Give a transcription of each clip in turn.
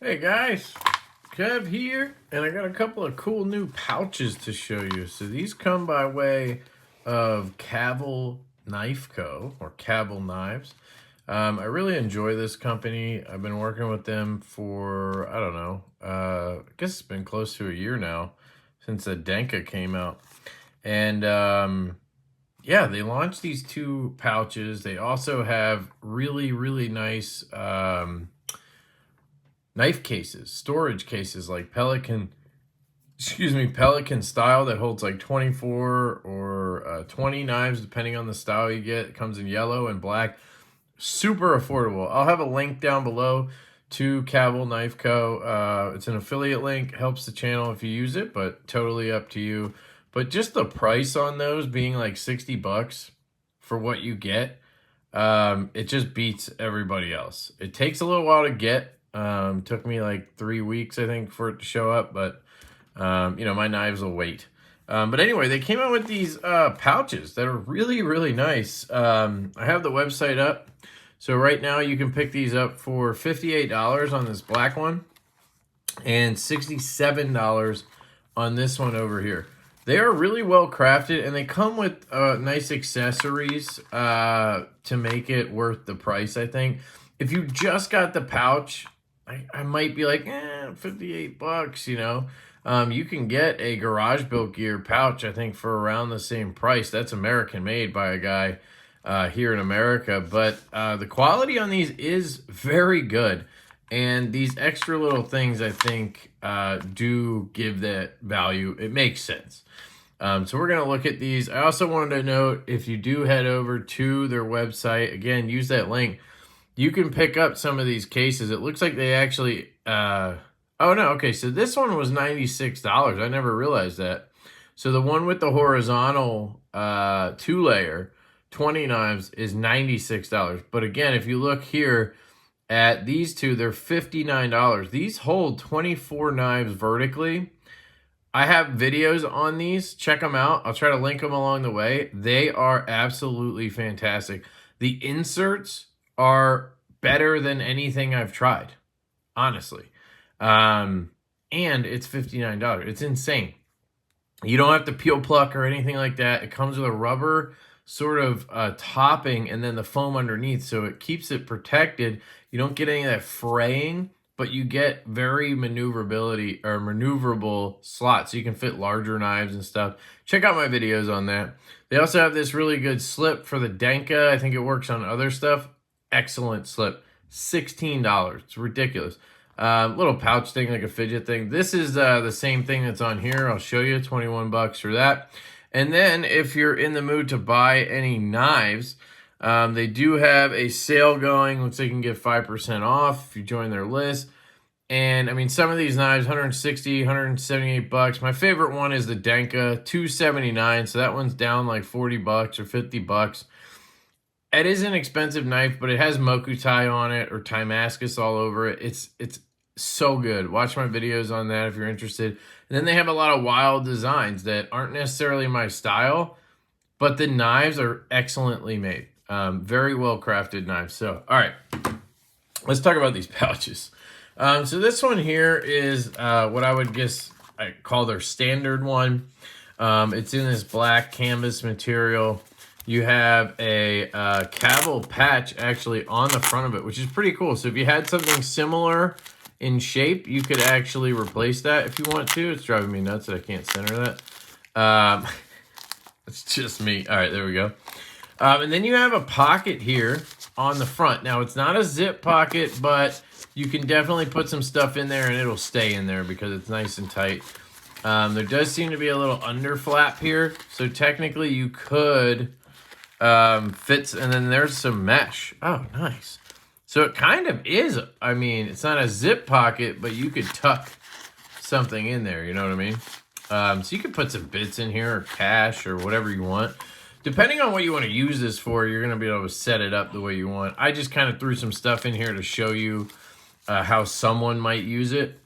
Hey guys, Kev here, and I got a couple of cool new pouches to show you. So these come by way of Cavol Knife Co. or Cavol Knives. I really enjoy this company. I've been working with them for, I don't know, I guess it's been close to a year now since the Denka came out. And yeah, they launched these two pouches. They also have really nice knife cases, storage cases like Pelican style that holds like 24 or 20 knives depending on the style you get. It comes in yellow and black. Super affordable. I'll have a link down below to Cavol Knife Co. It's an affiliate link, helps the channel if you use it, but totally up to you. But just the price on those being like 60 bucks for what you get, it just beats everybody else. It takes a little while to get. Took me like 3 weeks, I think, for it to show up, but you know, my knives will wait. But anyway, they came out with these pouches that are really nice. I have the website up. So right now you can pick these up for $58 on this black one and $67 on this one over here. They are really well crafted, and they come with nice accessories to make it worth the price, I think. If you just got the pouch, I might be like, 58 bucks, you know. You can get a Garage Built Gear pouch, I think, for around the same price. That's American made by a guy here in America. But the quality on these is very good. And these extra little things, I think, do give that value. It makes sense. So we're going to look at these. I also wanted to note, if you do head over to their website, again, use that link. You can pick up some of these cases. It looks like they actually, oh no, okay, so this one was $96. I never realized that. So the one with the horizontal 2-layer, 20 knives is $96. But again, if you look here at these two, they're $59. These hold 24 knives vertically. I have videos on these. Check them out. I'll try to link them along the way. They are absolutely fantastic. The inserts are better than anything I've tried, honestly. And it's $59. It's insane. You don't have to peel pluck or anything like that. It comes with a rubber sort of topping and then the foam underneath, so it keeps it protected. You don't get any of that fraying, but you get very maneuverability or maneuverable slots, so you can fit larger knives and stuff. Check out my videos on that. They also have this really good slip for the Denka. I think it works on other stuff. Excellent slip. $16. It's ridiculous. Little pouch thing, like a fidget thing. This is the same thing that's on here. I'll show you. 21 bucks for that. And then if you're in the mood to buy any knives, they do have a sale going. Looks like you can get 5% off if you join their list. And I mean, some of these knives, 160, 178 bucks. My favorite one is the Denka, 279. So that one's down like 40 bucks or 50 bucks. It is an expensive knife, but it has Mokutai on it or Timascus all over it. It's so good. Watch my videos on that if you're interested. And then they have a lot of wild designs that aren't necessarily my style, but the knives are excellently made. Very well crafted knives. So, all right, let's talk about these pouches. So this one here is what I would guess I call their standard one. It's in this black canvas material. You have a Cavol patch actually on the front of it, which is pretty cool. So if you had something similar in shape, you could actually replace that if you want to. It's driving me nuts that I can't center that. It's just me. All right, there we go. And then you have a pocket here on the front. Now, it's not a zip pocket, but you can definitely put some stuff in there and it'll stay in there because it's nice and tight. There does seem to be a little under flap here. So technically you could fits, and then there's some mesh. Oh, nice. So it kind of is, I mean, it's not a zip pocket, but you could tuck something in there, you know what I mean? So you could put some bits in here or cash or whatever you want. Depending on what you want to use this for, you're going to be able to set it up the way you want. I just kind of threw some stuff in here to show you how someone might use it.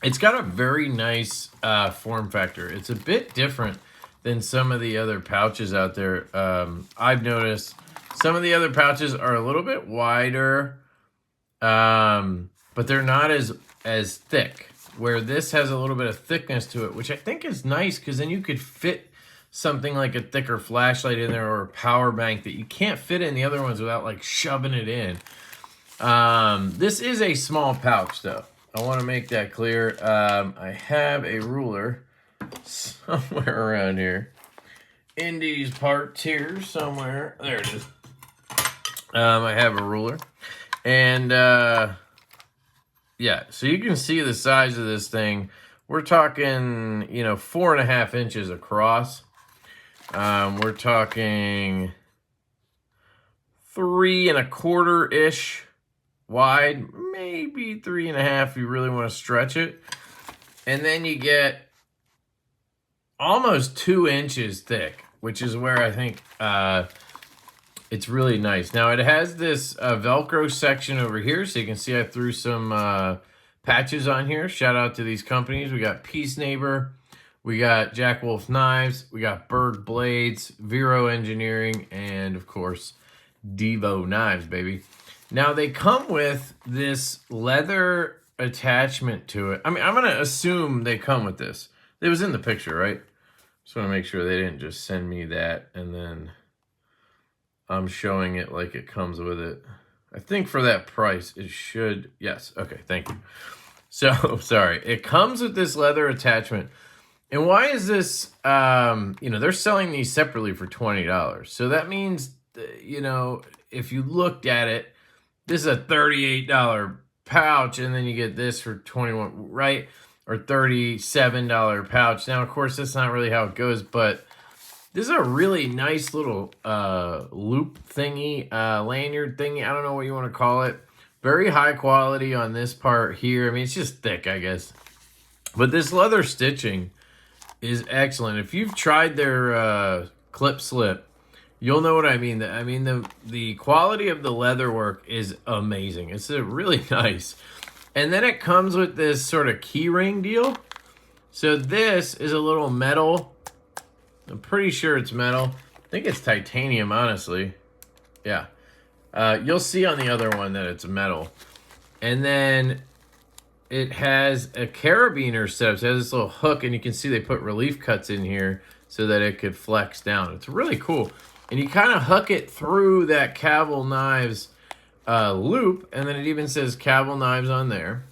It's got a very nice form factor. It's a bit different than some of the other pouches out there. I've noticed some of the other pouches are a little bit wider, but they're not as thick. Where this has a little bit of thickness to it, which I think is nice because then you could fit something like a thicker flashlight in there or a power bank that you can't fit in the other ones without like shoving it in. This is a small pouch though. I want to make that clear. I have a ruler somewhere around here. In these parts here somewhere. There it is. I have a ruler. And yeah, so you can see the size of this thing. We're talking, you know, 4.5 inches across. We're talking 3.25-ish wide, maybe 3.5 if you really want to stretch it. And then you get almost 2 inches thick, which is where I think it's really nice. Now it has this Velcro section over here, so you can see I threw some patches on here. Shout out to these companies. We got Peace Neighbor, we got Jack Wolf Knives, we got Berg Blades, Vero Engineering, and of course Divo Knives, baby. Now they come with this leather attachment to it. I mean, I'm gonna assume they come with this. It was in the picture, right? Just want to make sure they didn't just send me that and then I'm showing it like it comes with it. I think for that price, it should... Yes, okay, thank you. So, sorry. It comes with this leather attachment. And why is this... you know, they're selling these separately for $20. So that means, you know, if you looked at it, this is a $38 pouch, and then you get this for $21, right? Or $37 pouch. Now, of course, that's not really how it goes, but... This is a really nice little loop thingy, lanyard thingy. I don't know what you want to call it. Very high quality on this part here. I mean, it's just thick, I guess. But this leather stitching is excellent. If you've tried their clip slip, you'll know what I mean. I mean, the quality of the leather work is amazing. It's really nice. And then it comes with this sort of key ring deal. So this is a little metal... I'm pretty sure it's metal. I think it's titanium, honestly. Yeah. You'll see on the other one that it's metal. And then it has a carabiner setup. So it has this little hook, and you can see they put relief cuts in here so that it could flex down. It's really cool. And you kind of hook it through that Cavol Knives loop, and then it even says Cavol Knives on there.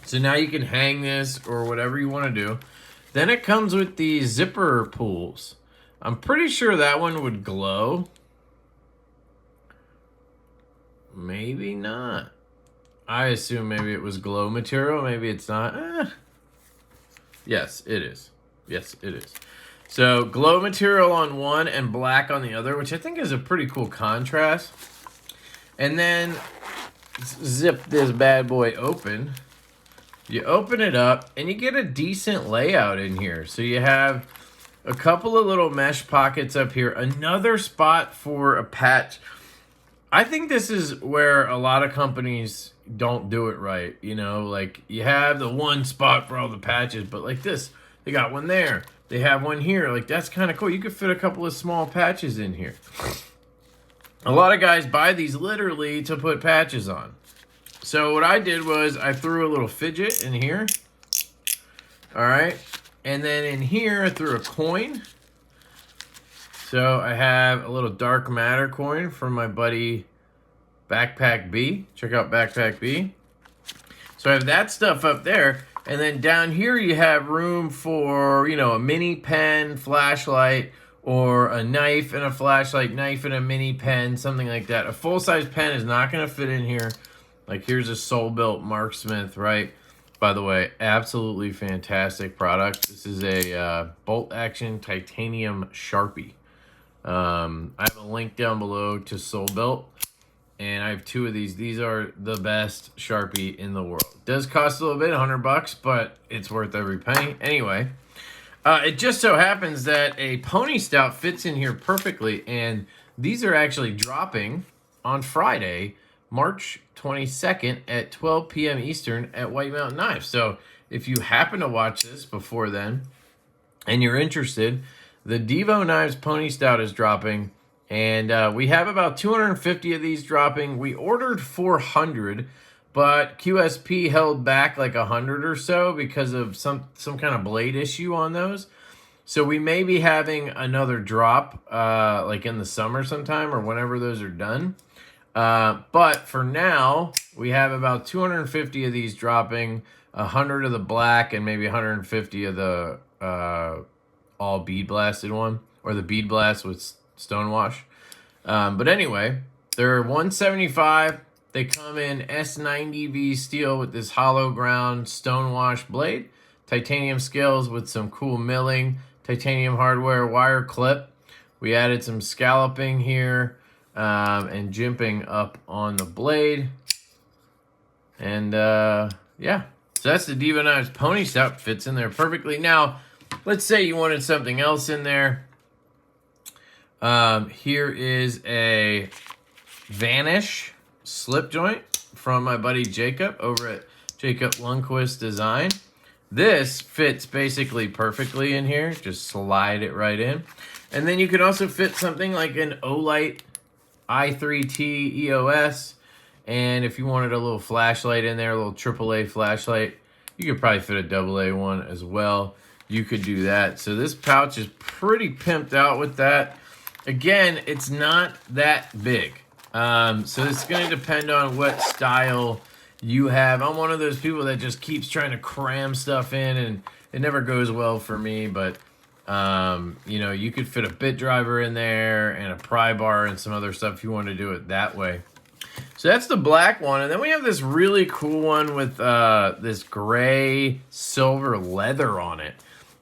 So now you can hang this or whatever you want to do. Then it comes with the zipper pulls. I'm pretty sure that one would glow. Maybe not. I assume maybe it was glow material. Maybe it's not. Yes, it is. Yes, it is. So glow material on one and black on the other, which I think is a pretty cool contrast. And then zip this bad boy open. You open it up, and you get a decent layout in here. So you have a couple of little mesh pockets up here. Another spot for a patch. I think this is where a lot of companies don't do it right. You know, like you have the one spot for all the patches, but like this, they got one there. They have one here. Like, that's kind of cool. You could fit a couple of small patches in here. A lot of guys buy these literally to put patches on. So what I did was I threw a little fidget in here. All right. And then in here I threw a coin. So I have a little dark matter coin from my buddy Backpack B. Check out Backpack B. So I have that stuff up there. And then down here you have room for, you know, a mini pen, flashlight, or a knife and a flashlight, knife and a mini pen, something like that. A full-size pen is not going to fit in here. Like, here's a Soul-Built Mark Smith, right? By the way, absolutely fantastic product. This is a bolt-action titanium Sharpie. I have a link down below to Soul-Built, and I have two of these. These are the best Sharpie in the world. It does cost a little bit, $100, but it's worth every penny. Anyway, it just so happens that a Pony Stout fits in here perfectly, and these are actually dropping on Friday, March 22nd at 12 p.m. Eastern at White Mountain Knives. So if you happen to watch this before then and you're interested, the Divo Knives Pony Stout is dropping, and we have about 250 of these dropping. We ordered 400, but QSP held back like 100 or so because of some kind of blade issue on those. So we may be having another drop like in the summer sometime or whenever those are done. But for now, we have about 250 of these dropping, 100 of the black, and maybe 150 of the all bead blasted one, or the bead blast with stonewash. But anyway, they're 175. They come in S90V steel with this hollow ground stonewash blade, titanium scales with some cool milling, titanium hardware wire clip. We added some scalloping here and jimping up on the blade. And yeah, so that's the Divo Knives Pony Stout. Fits in there perfectly. Now, let's say you wanted something else in there. Here is a Vanish slip joint from my buddy Jacob over at Jacob Lundquist Design. This fits basically perfectly in here. Just slide it right in. And then you could also fit something like an Olight i3T EOS. And if you wanted a little flashlight in there, a little AAA flashlight, you could probably fit a AA one as well. You could do that. So this pouch is pretty pimped out with that. Again, it's not that big. So it's going to depend on what style you have. I'm one of those people that just keeps trying to cram stuff in, and it never goes well for me. But, you know, you could fit a bit driver in there and a pry bar and some other stuff if you want to do it that way. So that's the black one. And then we have this really cool one with this gray silver leather on it.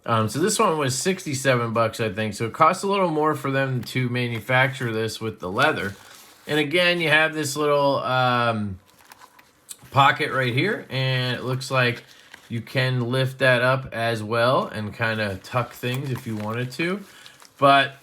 So this one was 67 bucks, I think. So it costs a little more for them to manufacture this with the leather. And again, you have this little pocket right here, and it looks like you can lift that up as well and kind of tuck things if you wanted to. But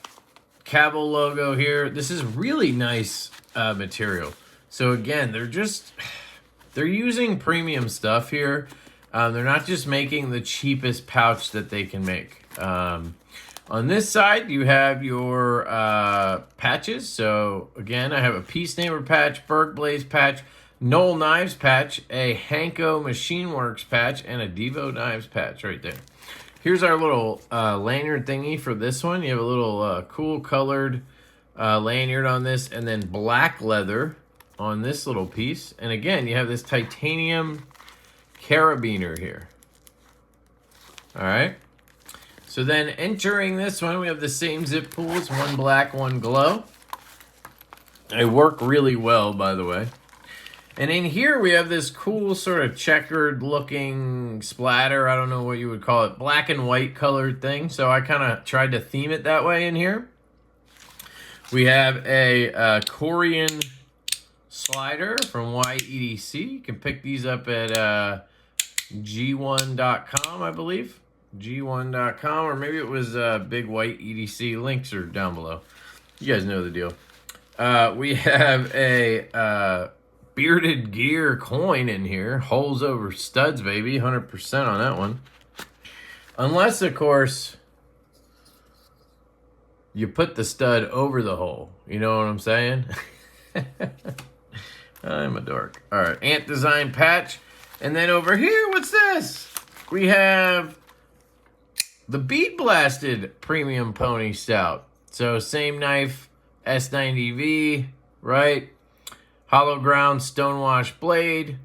Cavol logo here. This is really nice material. So again, they're using premium stuff here. They're not just making the cheapest pouch that they can make. On this side, you have your patches. So again, I have a Peace Neighbor patch, Berg Blaze patch, Knoll Knives patch, a Hanko Machine Works patch, and a Divo Knives patch right there. Here's our little lanyard thingy for this one. You have a little cool colored lanyard on this, and then black leather on this little piece. And again, you have this titanium carabiner here. All right. So then entering this one, we have the same zip pulls, one black, one glow. They work really well, by the way. And in here, we have this cool sort of checkered looking splatter. I don't know what you would call it. Black and white colored thing. So I kind of tried to theme it that way in here. We have a Korean slider from EDC. You can pick these up at g1.com, I believe. g1.com, or maybe it was Big White EDC. Links are down below. You guys know the deal. We have a Bearded Gear coin in here. Holes over studs, baby. 100% on that one. Unless, of course, you put the stud over the hole. You know what I'm saying? I'm a dork. All right, Ant Design patch. And then over here, what's this? We have the Bead Blasted Premium Pony Stout. So same knife, S90V, right? Hollow ground stonewash blade,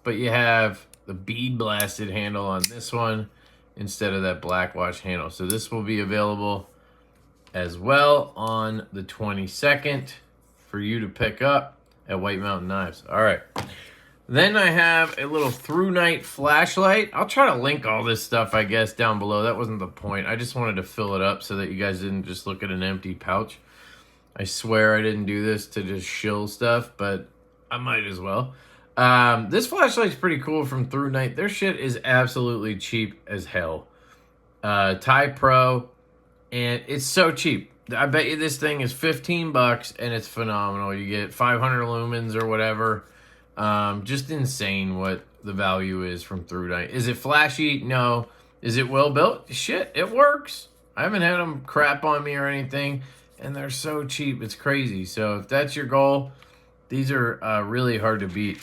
but you have the bead blasted handle on this one instead of that black wash handle. So this will be available as well on the 22nd for you to pick up at White Mountain Knives. All right. Then I have a little through night flashlight. I'll try to link all this stuff, I guess, down below. That wasn't the point. I just wanted to fill it up so that you guys didn't just look at an empty pouch. I swear I didn't do this to just shill stuff, but I might as well. This flashlight's pretty cool from Through Night. Their shit is absolutely cheap as hell. Thai Pro, and it's so cheap. I bet you this thing is 15 bucks, and it's phenomenal. You get 500 lumens or whatever. Just insane what the value is from Through Night. Is it flashy? No. Is it well built? Shit, it works. I haven't had them crap on me or anything, and they're so cheap. It's crazy. So if that's your goal, these are really hard to beat.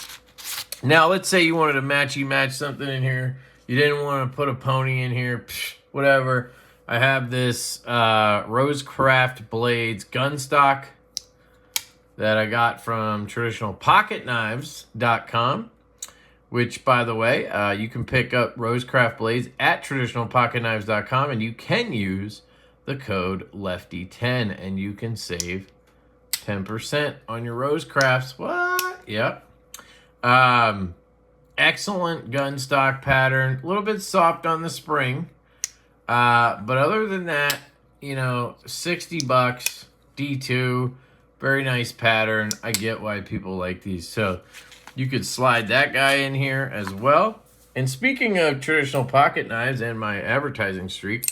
Now, let's say you wanted to match something in here. You didn't want to put a pony in here. Psh, whatever. I have this Rosecraft Blades gun stock that I got from traditionalpocketknives.com, which, by the way, you can pick up Rosecraft Blades at traditionalpocketknives.com, and you can use the code LeftyTEN, and you can save 10% on your Rosecrafts. What? Yep. Excellent gun stock pattern. A little bit soft on the spring. But other than that, you know, 60 bucks, D2, very nice pattern. I get why people like these. So you could slide that guy in here as well. And speaking of traditional pocket knives and my advertising streak,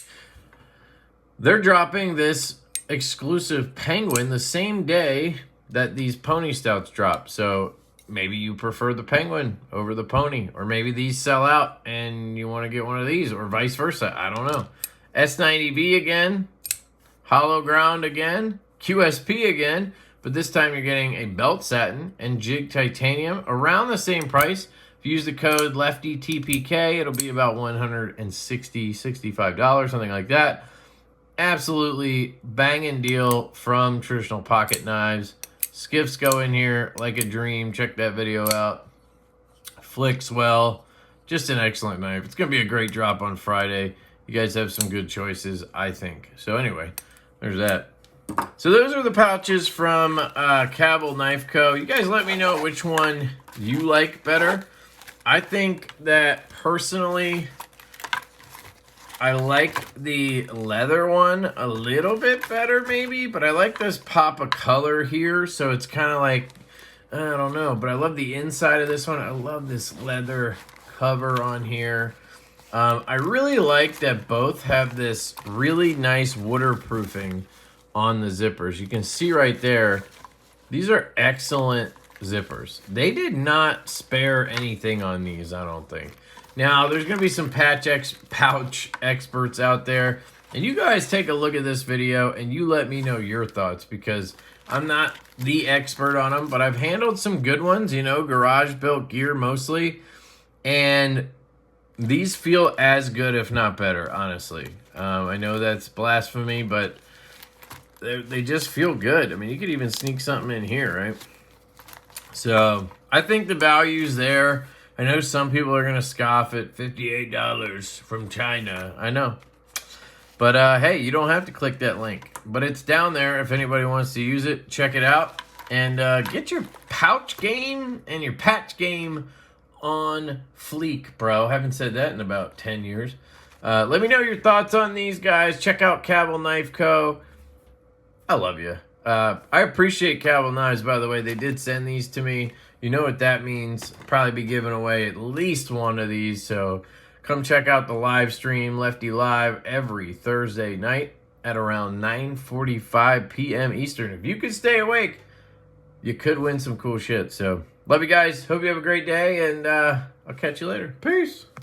they're dropping this exclusive Penguin the same day that these Pony Stouts drop. So maybe you prefer the Penguin over the Pony, or maybe these sell out and you want to get one of these, or vice versa. I don't know. S90V again, Hollow Ground again, QSP again, but this time you're getting a belt satin and jig titanium around the same price. If you use the code LeftyTPK, it'll be about $160, $65, something like that. Absolutely banging deal from Traditional Pocket Knives. Skiffs go in here like a dream. Check that video out. Flicks well. Just an excellent knife. It's going to be a great drop on Friday. You guys have some good choices, I think. So anyway, there's that. So those are the pouches from Cavol Knife Co. You guys let me know which one you like better. I think that personally, I like the leather one a little bit better maybe, but I like this pop of color here, so it's kind of like, I don't know, but I love the inside of this one. I love this leather cover on here. I really like that both have this really nice waterproofing on the zippers. You can see right there, these are excellent zippers. They did not spare anything on these, I don't think. Now, there's going to be some pouch experts out there, and you guys take a look at this video and you let me know your thoughts, because I'm not the expert on them, but I've handled some good ones, you know, garage-built gear mostly, and these feel as good, if not better, honestly. I know that's blasphemy, but they just feel good. I mean, you could even sneak something in here, right? So, I think the value's there. I know some people are going to scoff at $58 from China. I know. But, hey, you don't have to click that link. But it's down there if anybody wants to use it. Check it out. And get your pouch game and your patch game on fleek, bro. Haven't said that in about 10 years. Let me know your thoughts on these guys. Check out Cavol Knife Co. I love you. I appreciate Cavol Knives, by the way. They did send these to me. You know what that means. Probably be giving away at least one of these. So come check out the live stream, Lefty Live, every Thursday night at around 9:45 p.m. Eastern. If you could stay awake, you could win some cool shit. So love you guys. Hope you have a great day, and I'll catch you later. Peace.